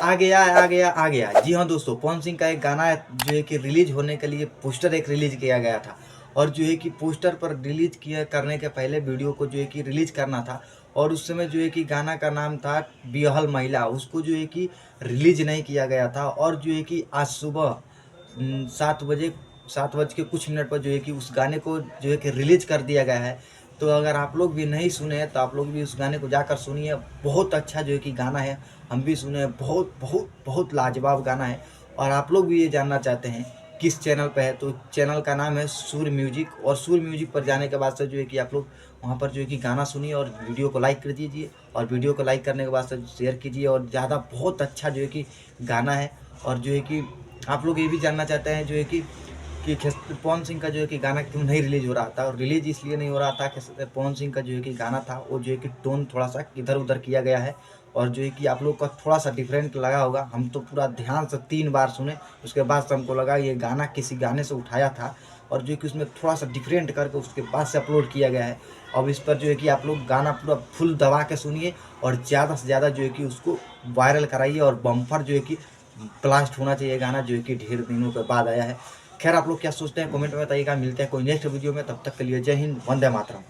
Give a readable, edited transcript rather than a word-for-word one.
आ गया। जी हाँ दोस्तों, पवन सिंह का एक गाना जो है कि रिलीज होने के लिए पोस्टर एक रिलीज किया गया था। और जो है कि पोस्टर पर रिलीज किया करने के पहले वीडियो को जो है कि रिलीज करना था। और उस समय जो है कि गाना का नाम था बिहल महिला, उसको जो है कि रिलीज नहीं किया गया था। और जो है कि आज सुबह 7 बज के कुछ मिनट पर जो है कि उस गाने को जो है कि रिलीज कर दिया गया है। तो अगर आप लोग भी नहीं सुने हैं तो आप लोग भी उस गाने को जाकर सुनिए। बहुत अच्छा जो है कि गाना है, हम भी सुने हैं। बहुत बहुत बहुत लाजवाब गाना है। और आप लोग भी ये जानना चाहते हैं किस चैनल पे है, तो चैनल का नाम है सूर्य म्यूजिक। और सूर्य म्यूजिक पर जाने के बाद से जो है कि आप लोग वहाँ पर जो है कि गाना सुनिए और वीडियो को लाइक कर दीजिए। और वीडियो को लाइक करने के बाद से शेयर कीजिए। और ज़्यादा बहुत अच्छा जो है कि गाना है। और जो है कि आप लोग ये भी जानना चाहते हैं जो है कि पवन सिंह का जो है कि गाना क्यों नहीं रिलीज हो रहा था। और रिलीज इसलिए नहीं हो रहा था कि पवन सिंह का जो है कि गाना था वो जो है कि टोन थोड़ा सा इधर उधर किया गया है। और जो है कि आप लोग का थोड़ा सा डिफरेंट लगा होगा। हम तो पूरा ध्यान से 3 बार सुने, उसके बाद से हमको लगा ये गाना किसी गाने से उठाया था। और जो है कि उसमें थोड़ा सा डिफरेंट करके उसके बाद से अपलोड किया गया है। अब इस पर जो है कि आप लोग गाना पूरा फुल दबा के सुनिए और ज़्यादा से ज़्यादा जो है कि उसको वायरल कराइए। और बम्पर जो है कि ब्लास्ट होना चाहिए गाना, जो है कि ढेर दिनों के बाद आया है। खैर आप लोग क्या सोचते हैं कमेंट में बताइएगा। मिलते हैं कोई नेक्स्ट वीडियो में, तब तक के लिए जय हिंद, वंदे मातरम।